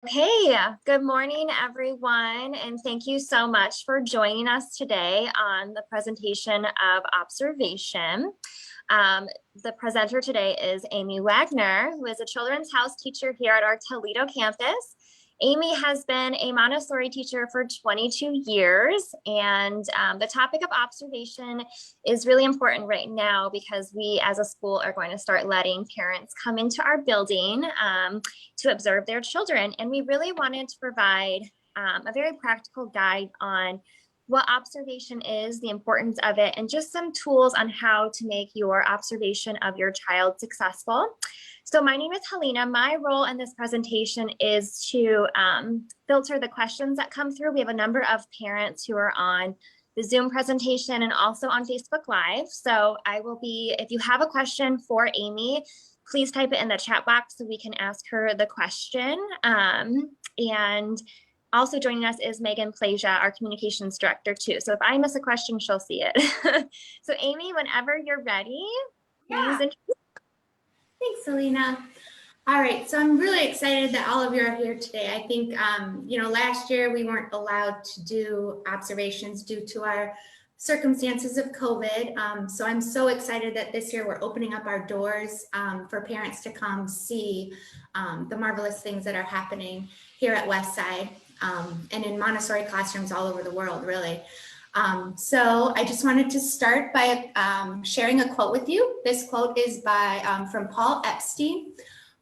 Hey, good morning, everyone, and thank you so much for joining us today on the presentation of observation. The presenter today is Amy Wagner, who is a children's house teacher here at our Toledo campus. Amy has been a Montessori teacher for 22 years, and the topic of observation is really important right now because we as a school are going to start letting parents come into our building to observe their children. And we really wanted to provide a very practical guide on what observation is, the importance of it, and just some tools on how to make your observation of your child successful. So my name is Helena. My role in this presentation is to filter the questions that come through. We have a number of parents who are on the Zoom presentation and also on Facebook Live. So I will be, if you have a question for Amy, please type it in the chat box so we can ask her the question. And also joining us is Megan Plasia, our communications director too. So if I miss a question, she'll see it. So Amy, whenever you're ready, please introduce. Thanks, Selena. All right, so I'm really excited that all of you are here today. I think, last year we weren't allowed to do observations due to our circumstances of COVID. So I'm so excited that this year we're opening up our doors for parents to come see the marvelous things that are happening here at Westside and in Montessori classrooms all over the world, really. So I just wanted to start by sharing a quote with you. This quote is from Paul Epstein.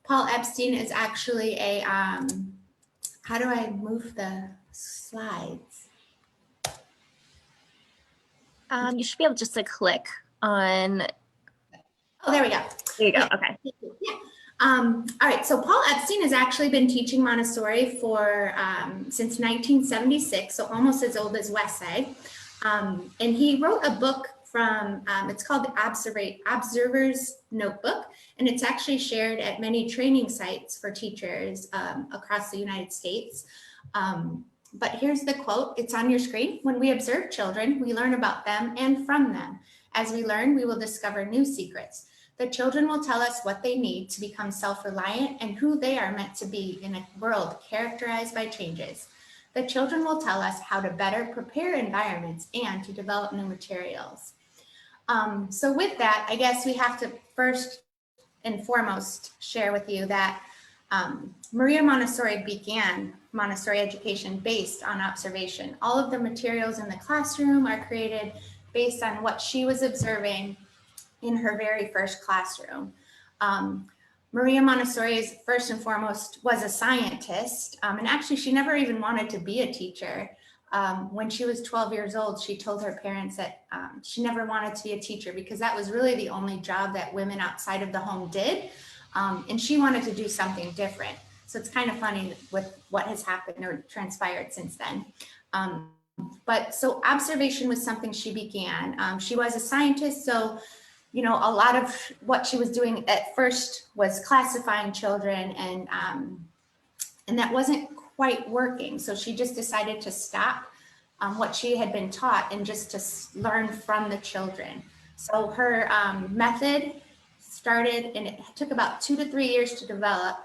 Paul Epstein is actually a, how do I move the slides? You should be able just to click on. Oh, there we go. There you go. Okay. Yeah. All right, so Paul Epstein has actually been teaching Montessori for since 1976, so almost as old as Westside. And he wrote a book from, it's called the Observer's Notebook, and it's actually shared at many training sites for teachers across the United States. But here's the quote, it's on your screen. When we observe children, we learn about them and from them. As we learn, we will discover new secrets. The children will tell us what they need to become self-reliant and who they are meant to be in a world characterized by changes. The children will tell us how to better prepare environments and to develop new materials. So with that, I guess we have to first and foremost share with you that Maria Montessori began Montessori education based on observation. All of the materials in the classroom are created based on what she was observing in her very first classroom. Maria Montessori is first and foremost was a scientist, and actually she never even wanted to be a teacher. When she was 12 years old, she told her parents that she never wanted to be a teacher because that was really the only job that women outside of the home did, and she wanted to do something different. So it's kind of funny with what has happened or transpired since then. But so observation was something she began. She was a scientist, so a lot of what she was doing at first was classifying children, and that wasn't quite working. So she just decided to stop what she had been taught and just to learn from the children. So her method started, and it took about 2 to 3 years to develop,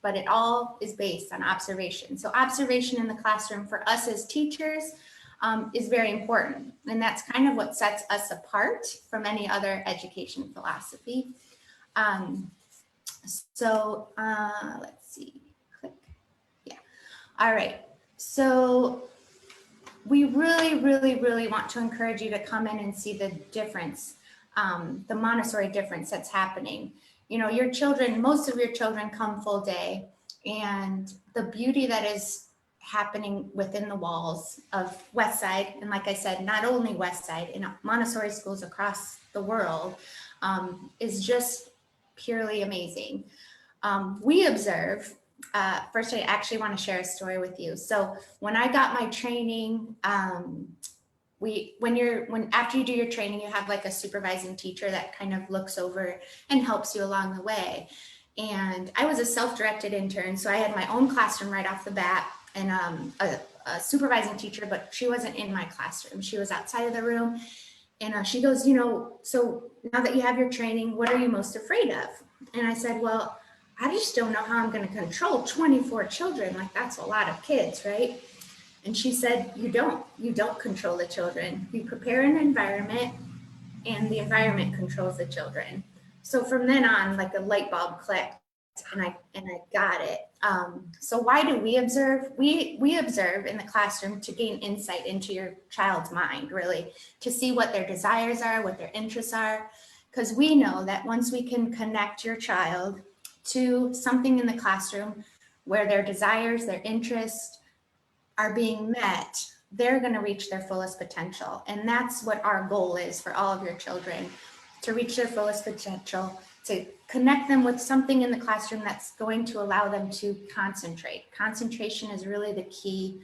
but it all is based on observation. So observation in the classroom for us as teachers is very important. And that's kind of what sets us apart from any other education philosophy. Let's see, click, yeah. All right, so we really want to encourage you to come in and see the difference, the Montessori difference that's happening. Your children, most of your children come full day, and the beauty that is happening within the walls of Westside, and like I said, not only Westside, in Montessori schools across the world, is just purely amazing. We observe, first I actually want to share a story with you. So when I got my training, after you do your training, you have like a supervising teacher that kind of looks over and helps you along the way. And I was a self-directed intern, so I had my own classroom right off the bat, and a supervising teacher, but she wasn't in my classroom. She was outside of the room. And she goes, so now that you have your training, what are you most afraid of? And I said, well, I just don't know how I'm going to control 24 children. Like, that's a lot of kids, right? And she said, you don't control the children. You prepare an environment and the environment controls the children. So from then on, like a light bulb clicked and I got it. So why do we observe? We observe in the classroom to gain insight into your child's mind, really, to see what their desires are, what their interests are. Because we know that once we can connect your child to something in the classroom where their desires, their interests are being met, they're going to reach their fullest potential. And that's what our goal is for all of your children, to reach their fullest potential, to connect them with something in the classroom that's going to allow them to concentrate. Concentration is really the key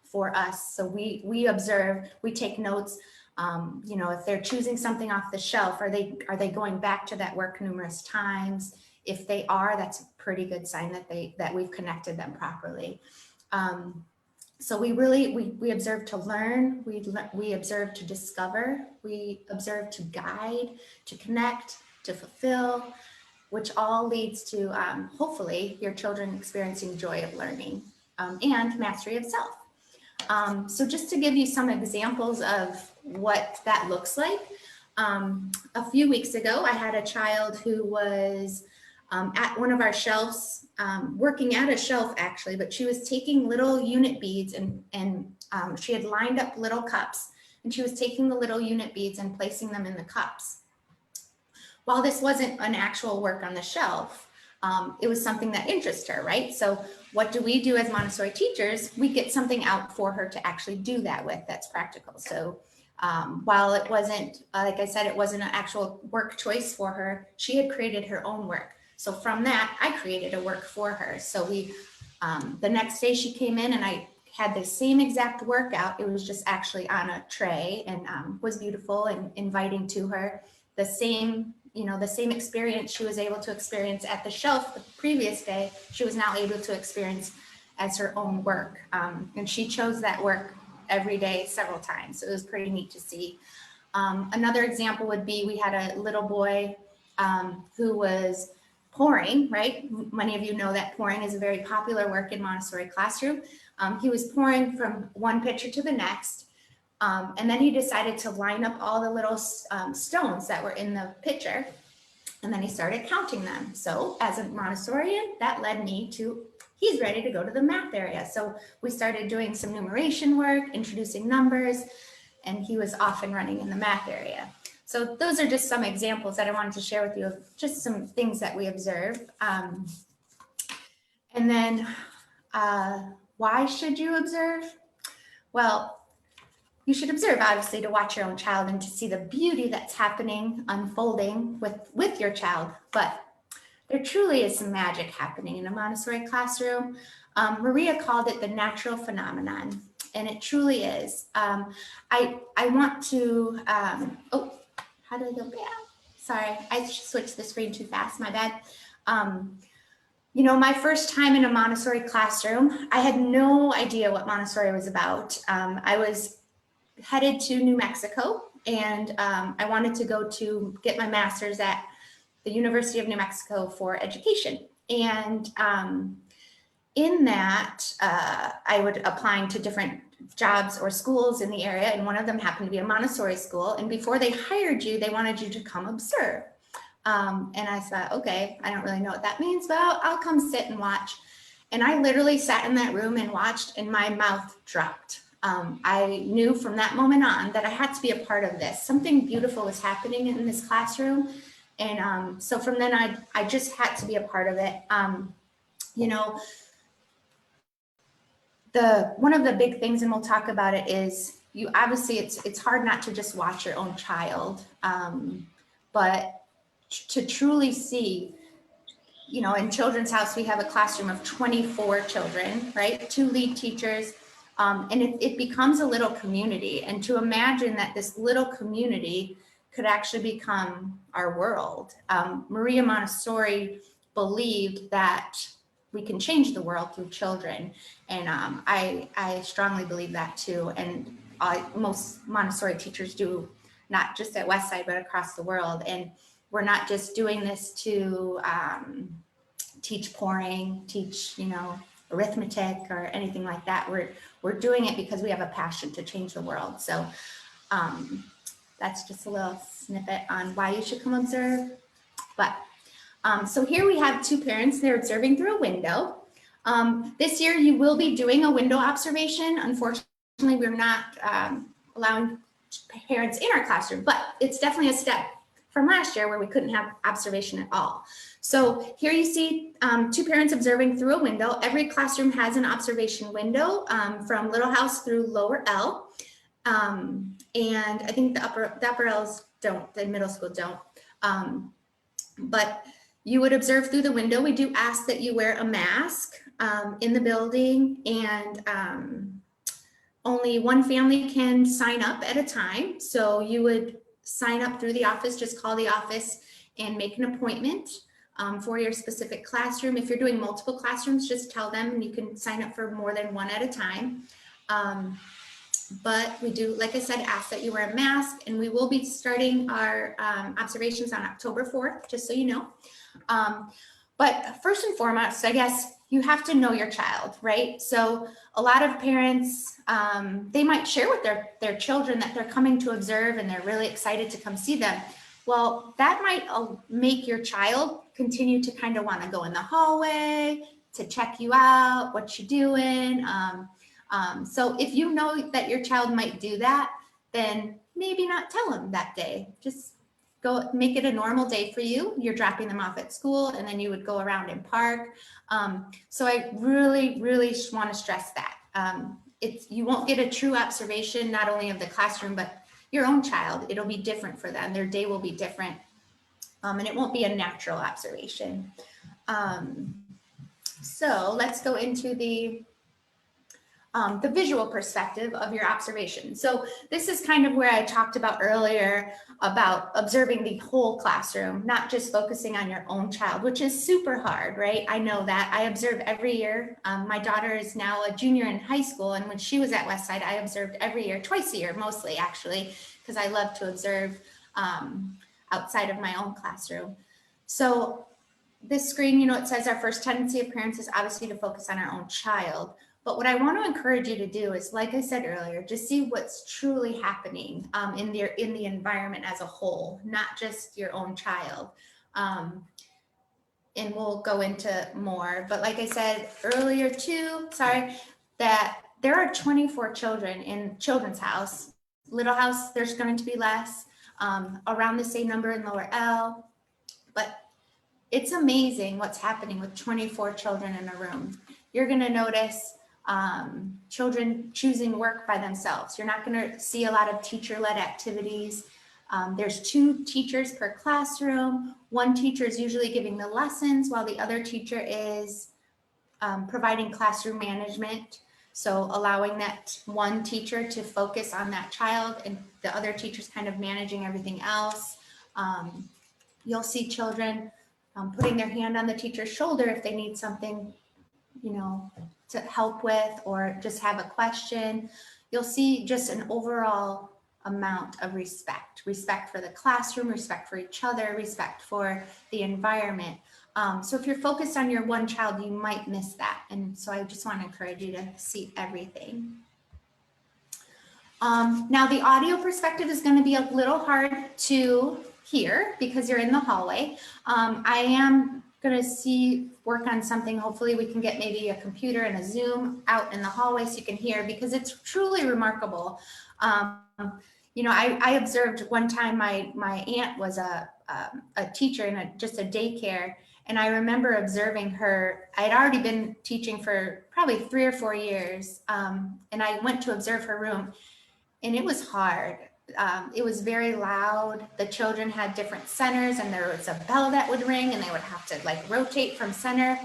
for us. So we observe, we take notes. You know, if they're choosing something off the shelf, are they going back to that work numerous times? If they are, that's a pretty good sign that we've connected them properly. So we observe to learn, we observe to discover, we observe to guide, to connect, to fulfill, which all leads to hopefully your children experiencing joy of learning and mastery of self. So just to give you some examples of what that looks like, a few weeks ago, I had a child who was at one of our shelves, working at a shelf actually, but she was taking little unit beads and she had lined up little cups and she was taking the little unit beads and placing them in the cups. While this wasn't an actual work on the shelf, it was something that interests her, right? So what do we do as Montessori teachers? We get something out for her to actually do that with that's practical. So while it wasn't, like I said, it wasn't an actual work choice for her, she had created her own work. So from that, I created a work for her. So the next day she came in and I had the same exact workout. It was just actually on a tray and was beautiful and inviting to her. The same experience she was able to experience at the shelf the previous day, she was now able to experience as her own work. And she chose that work every day, several times. So it was pretty neat to see. Another example would be, we had a little boy who was pouring, right? Many of you know that pouring is a very popular work in Montessori classroom. He was pouring from one pitcher to the next. And then he decided to line up all the little stones that were in the pitcher. And then he started counting them. So as a Montessorian, that led me to, he's ready to go to the math area. So we started doing some numeration work, introducing numbers, and he was off and running in the math area. So those are just some examples that I wanted to share with you of just some things that we observe. And then why should you observe? Well, you should observe, obviously, to watch your own child and to see the beauty that's happening, unfolding with your child. But there truly is some magic happening in a Montessori classroom. Maria called it the natural phenomenon, and it truly is. I want to, oh, how did I go back? Sorry, I switched the screen too fast, my bad. You know, my first time in a Montessori classroom, I had no idea what Montessori was about. I was headed to New Mexico, and I wanted to go to get my master's at the University of New Mexico for education. And in that, I would applying to different jobs or schools in the area, and one of them happened to be a Montessori school. And before they hired you, they wanted you to come observe. And I thought, okay, I don't really know what that means, but I'll come sit and watch. And I literally sat in that room and watched, and my mouth dropped. I knew from that moment on that I had to be a part of this. Something beautiful was happening in this classroom. And so from then I just had to be a part of it. You know, one of the big things, and we'll talk about it, is you obviously it's hard not to just watch your own child, but to truly see, you know, in Children's House, we have a classroom of 24 children, right? 2 lead teachers, and it becomes a little community. And to imagine that this little community could actually become our world. Maria Montessori believed that we can change the world through children. And I strongly believe that too. And most Montessori teachers do, not just at Westside, but across the world. And we're not just doing this to teach pouring, teach, arithmetic or anything like that. We're doing it because we have a passion to change the world. So that's just a little snippet on why you should come observe. But so here we have two parents, they're observing through a window. This year you will be doing a window observation. Unfortunately, we're not allowing parents in our classroom, but it's definitely a step from last year where we couldn't have observation at all. So here you see two parents observing through a window. Every classroom has an observation window from Little House through Lower L. And I think the upper L's don't, the middle school don't. But you would observe through the window. We do ask that you wear a mask in the building, and only one family can sign up at a time. So you would sign up through the office, just call the office and make an appointment for your specific classroom. If you're doing multiple classrooms, just tell them and you can sign up for more than one at a time. But we do, like I said, ask that you wear a mask, and we will be starting our observations on October 4th, just so you know. But first and foremost, I guess you have to know your child, right? So a lot of parents, they might share with their children that they're coming to observe and they're really excited to come see them. Well, that might make your child continue to kind of want to go in the hallway to check you out, what you're doing. So if you know that your child might do that, then maybe not tell them that day. Just go make it a normal day for you. You're dropping them off at school, and then you would go around and park. So I really, really want to stress that. You won't get a true observation, not only of the classroom, but your own child. It'll be different for them. Their day will be different. And it won't be a natural observation. So let's go into the visual perspective of your observation. So this is kind of where I talked about earlier about observing the whole classroom, not just focusing on your own child, which is super hard, right? I know that. I observe every year. My daughter is now a junior in high school, and when she was at Westside, I observed every year, twice a year, mostly actually, because I love to observe outside of my own classroom. So this screen, it says our first tendency of parents is obviously to focus on our own child. But what I want to encourage you to do is, like I said earlier, just see what's truly happening in the environment as a whole, not just your own child. And we'll go into more. But like I said earlier too, that there are 24 children in Children's House. Little House, there's going to be less, around the same number in Lower L. But it's amazing what's happening with 24 children in a room. You're going to notice children choosing work by themselves. You're not going to see a lot of teacher-led activities. There's 2 teachers per classroom. One teacher is usually giving the lessons while the other teacher is providing classroom management. So allowing that one teacher to focus on that child and the other teacher's kind of managing everything else. You'll see children putting their hand on the teacher's shoulder if they need something, to help with, or just have a question. You'll see just an overall amount of respect for the classroom, respect for each other, respect for the environment. So if you're focused on your one child, you might miss that. And so I just want to encourage you to see everything. Now the audio perspective is going to be a little hard to hear because you're in the hallway. I am going to work on something. Hopefully we can get maybe a computer and a Zoom out in the hallway so you can hear, because it's truly remarkable. I observed one time my aunt was a teacher in just a daycare, and I remember observing her. I had already been teaching for probably 3 or 4 years, and I went to observe her room, and it was hard. It was very loud. The children had different centers, and there was a bell that would ring, and they would have to rotate from center.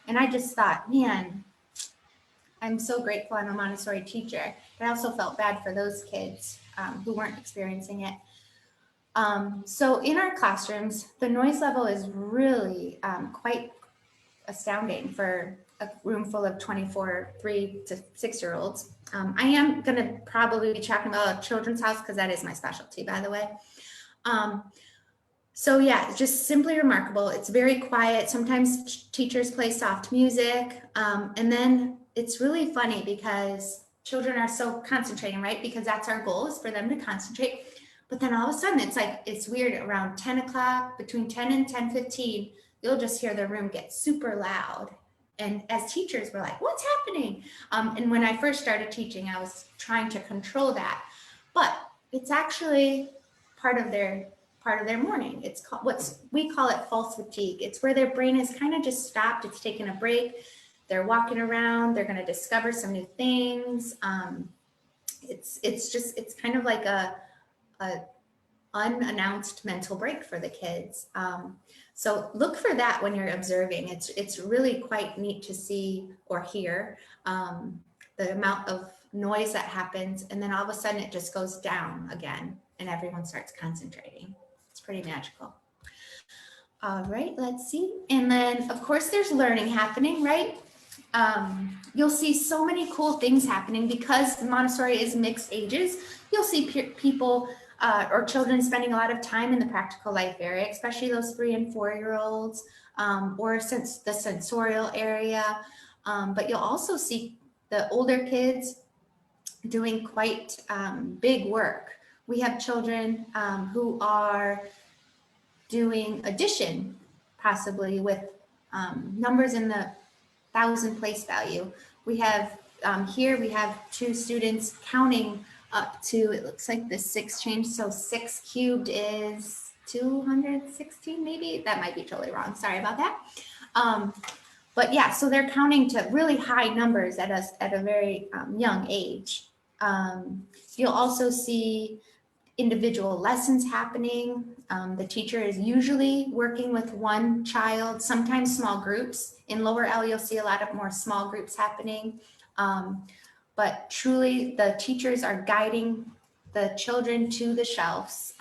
And I just thought, man, I'm so grateful I'm a Montessori teacher. But I also felt bad for those kids who weren't experiencing it. So in our classrooms, the noise level is really quite astounding for a room full of 24 3 to 6-year-olds. I am going to probably be talking about a Children's House because that is my specialty, by the way. So yeah, just simply remarkable. It's very quiet. Sometimes teachers play soft music. And then it's really funny because children are so concentrating, right? Because that's our goal, is for them to concentrate. But then all of a sudden it's weird, around 10 o'clock, between 10 and 10:15, you'll just hear the room get super loud. And as teachers, we're like, what's happening? And when I first started teaching, I was trying to control that. But it's actually part of their morning. It's called, we call it false fatigue. It's where their brain is kind of just stopped. It's taking a break. They're walking around. They're going to discover some new things. It's kind of like a unannounced mental break for the kids. So look for that when you're observing. It's really quite neat to see or hear the amount of noise that happens, and then all of a sudden it just goes down again and everyone starts concentrating. It's pretty magical. All right, let's see. And then of course there's learning happening, right? You'll see so many cool things happening because Montessori is mixed ages. You'll see people or children spending a lot of time in the practical life area, especially those 3 and 4-year-olds, or since the sensorial area. But you'll also see the older kids doing quite big work. We have children who are doing addition, possibly with numbers in the 1,000 place value. We have here we have 2 students counting up to, it looks like the 6 change. So 6 cubed is 216, maybe. That might be totally wrong. Sorry about that. But yeah, so they're counting to really high numbers at a very young age. You'll also see individual lessons happening. The teacher is usually working with one child, sometimes small groups. In lower L, you'll see a lot of more small groups happening. But truly, the teachers are guiding the children to the shelves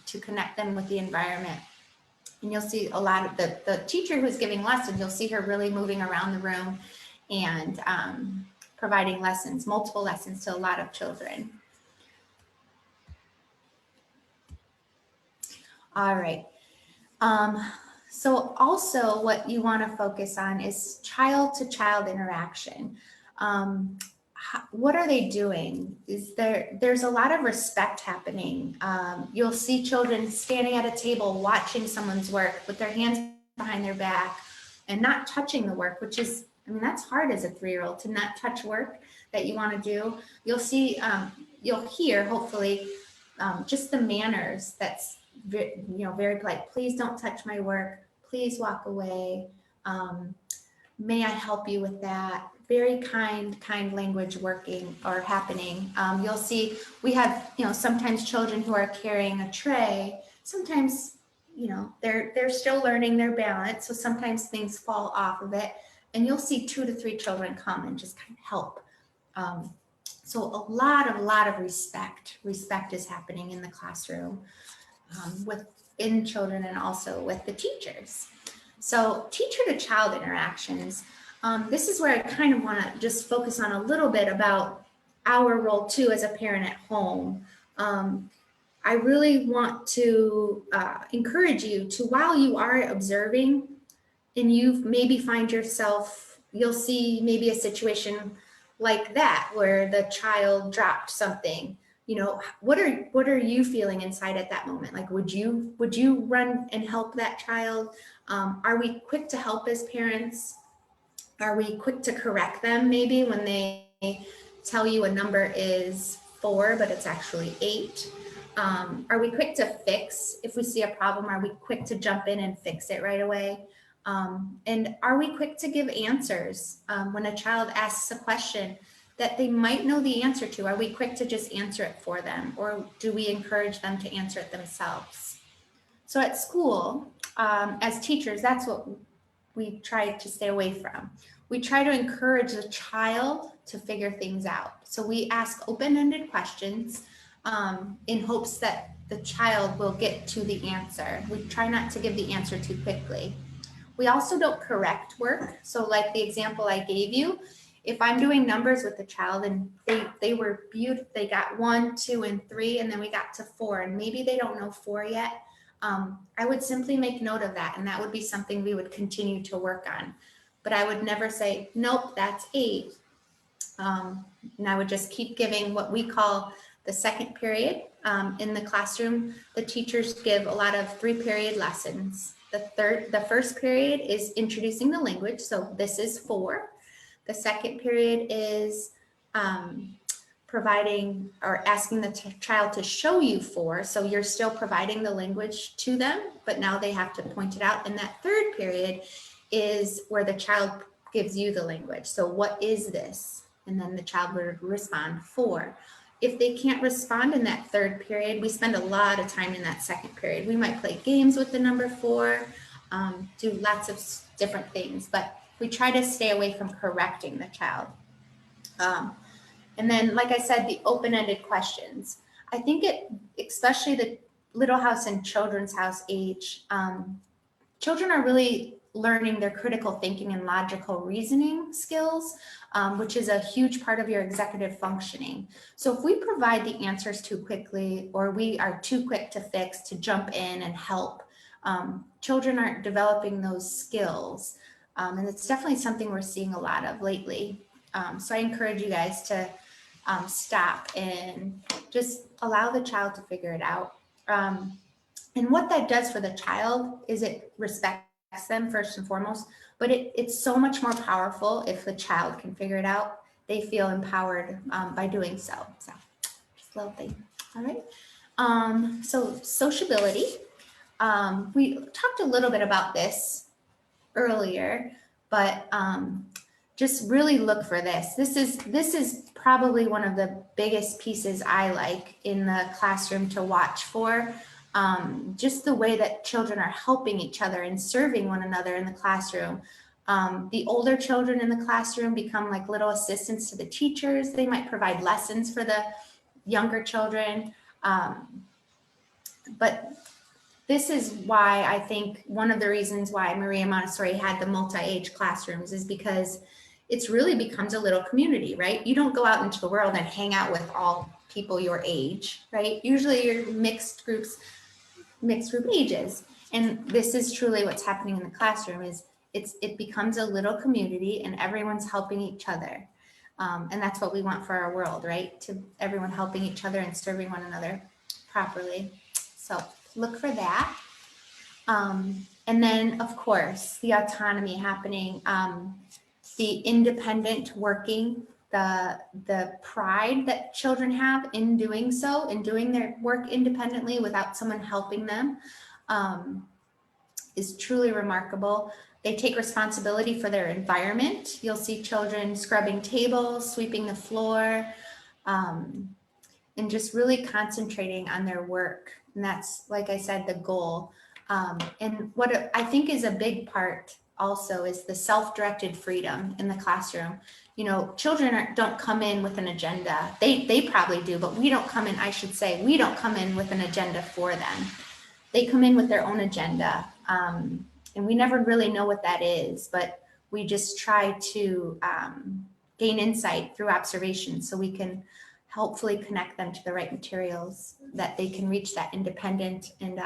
to connect them with the environment. And you'll see a lot of the teacher who's giving lessons, you'll see her really moving around the room and providing lessons, multiple lessons to a lot of children. All right. So also what you want to focus on is child-to-child interaction. What are they doing? There's a lot of respect happening. You'll see children standing at a table watching someone's work with their hands behind their back and not touching the work, which is, I mean, that's hard as a 3-year-old to not touch work that you want to do. You'll see, you'll hear, hopefully, just the manners that's, very polite. Please don't touch my work. Please walk away. May I help you with that? Very kind language working or happening. You'll see we have, sometimes children who are carrying a tray. Sometimes, they're still learning their balance. So sometimes things fall off of it. And you'll see 2 to 3 children come and just kind of help. So a lot of respect. Respect is happening in the classroom within children and also with the teachers. So teacher to child interactions. This is where I kind of want to just focus on a little bit about our role too as a parent at home. I really want to encourage you to, while you are observing and you maybe find yourself, you'll see maybe a situation like that where the child dropped something. What are you feeling inside at that moment? Like, would you run and help that child? Are we quick to help as parents? Are we quick to correct them maybe when they tell you a number is 4, but it's actually 8? Are we quick to fix if we see a problem? Are we quick to jump in and fix it right away? And are we quick to give answers when a child asks a question that they might know the answer to? Are we quick to just answer it for them, or do we encourage them to answer it themselves? So at school, as teachers, that's what we try to stay away from. We try to encourage the child to figure things out. So we ask open-ended questions in hopes that the child will get to the answer. We try not to give the answer too quickly. We also don't correct work. So like the example I gave you, if I'm doing numbers with the child and they were beautiful, they got 1, 2, and 3, and then we got to 4, and maybe they don't know 4 yet. I would simply make note of that, and that would be something we would continue to work on. But I would never say, nope, that's 8. And I would just keep giving what we call the second period. In the classroom, the teachers give a lot of 3-period lessons. The first period is introducing the language. So this is 4. The second period is providing or asking the child to show you 4. So you're still providing the language to them, but now they have to point it out. And that third period is where the child gives you the language. So what is this? And then the child would respond 4. If they can't respond in that third period, we spend a lot of time in that second period. We might play games with the number 4, do lots of different things, but we try to stay away from correcting the child. And then, like I said, the open-ended questions. I think especially the Little House and Children's House age, children are really learning their critical thinking and logical reasoning skills, which is a huge part of your executive functioning. So if we provide the answers too quickly, or we are too quick to fix, to jump in and help, children aren't developing those skills. And it's definitely something we're seeing a lot of lately. So I encourage you guys to stop and just allow the child to figure it out. And what that does for the child is it respects them first and foremost, but it's so much more powerful if the child can figure it out. They feel empowered by doing so. So just a little thing. All right. So sociability. We talked a little bit about this earlier, but just really look for this. This is probably one of the biggest pieces I like in the classroom to watch for. Just the way that children are helping each other and serving one another in the classroom. The older children in the classroom become like little assistants to the teachers. They might provide lessons for the younger children. But this is why I think one of the reasons why Maria Montessori had the multi-age classrooms is because it's really becomes a little community, right? You don't go out into the world and hang out with all people your age, right? Usually you're mixed group ages. And this is truly what's happening in the classroom is it becomes a little community and everyone's helping each other. And that's what we want for our world, right? To everyone helping each other and serving one another properly. So look for that. And then of course, the autonomy happening, the independent working, the pride that children have in doing so, in doing their work independently without someone helping them, is truly remarkable. They take responsibility for their environment. You'll see children scrubbing tables, sweeping the floor, and just really concentrating on their work. And that's, like I said, the goal. And what I think is a big part also is the self-directed freedom in the classroom. You know, children don't come in with an agenda. They probably do, but we don't come in, I should say, we don't come in with an agenda for them. They come in with their own agenda. And we never really know what that is, but we just try to gain insight through observation so we can hopefully connect them to the right materials that they can reach that independent and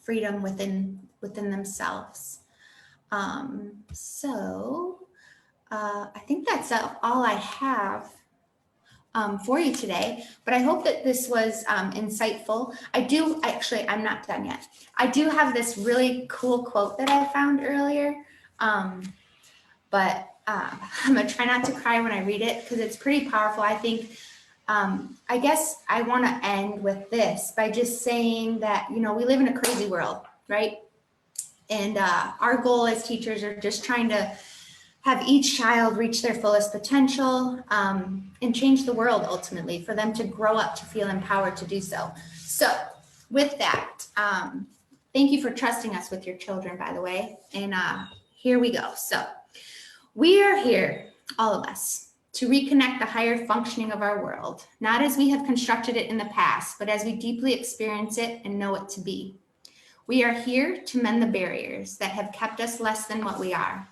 freedom within themselves. So I think that's all I have for you today, but I hope that this was insightful. I'm not done yet. I do have this really cool quote that I found earlier, but I'm gonna try not to cry when I read it because it's pretty powerful. I think, I guess I wanna end with this by just saying that, you know, we live in a crazy world, right? And our goal as teachers are just trying to have each child reach their fullest potential and change the world ultimately for them to grow up to feel empowered to do so. So with that, thank you for trusting us with your children, by the way. And here we go. So we are here, all of us, to reconnect the higher functioning of our world, not as we have constructed it in the past, but as we deeply experience it and know it to be. We are here to mend the barriers that have kept us less than what we are.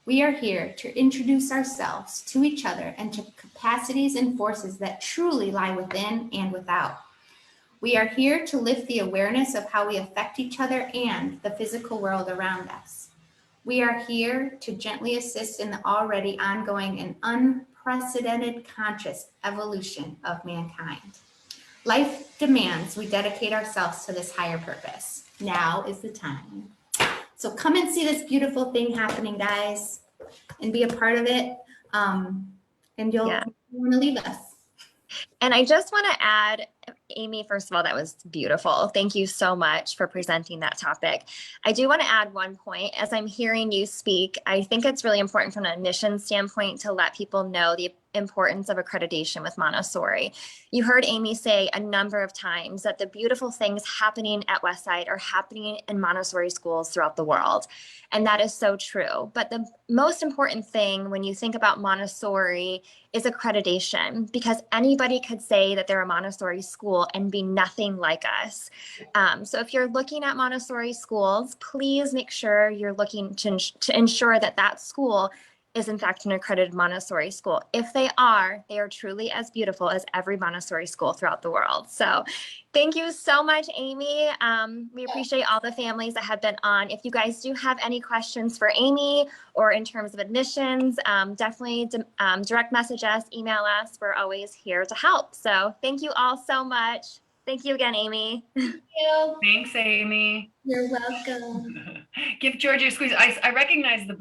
We are here to introduce ourselves to each other and to capacities and forces that truly lie within and without. We are here to lift the awareness of how we affect each other and the physical world around us. We are here to gently assist in the already ongoing and unprecedented conscious evolution of mankind. Life demands we dedicate ourselves to this higher purpose. Now is the time. So come and see this beautiful thing happening, guys, and be a part of it. And you'll want to leave us. And I just want to add, Amy, first of all, that was beautiful. Thank you so much for presenting that topic. I do want to add one point. As I'm hearing you speak, I think it's really important from an admission standpoint to let people know the importance of accreditation with Montessori. You heard Amy say a number of times that the beautiful things happening at Westside are happening in Montessori schools throughout the world. And that is so true. But the most important thing when you think about Montessori is accreditation, because anybody could say that they're a Montessori school and be nothing like us. So if you're looking at Montessori schools, please make sure you're looking to ensure that that school is in fact an accredited Montessori school. If they are truly as beautiful as every Montessori school throughout the world. So thank you so much, Amy. We appreciate all the families that have been on. If you guys do have any questions for Amy or in terms of admissions, definitely direct message us, email us. We're always here to help. So thank you all so much. Thank you again, Amy. Thank you. Thanks, Amy. You're welcome. Give Georgie a squeeze. I recognize the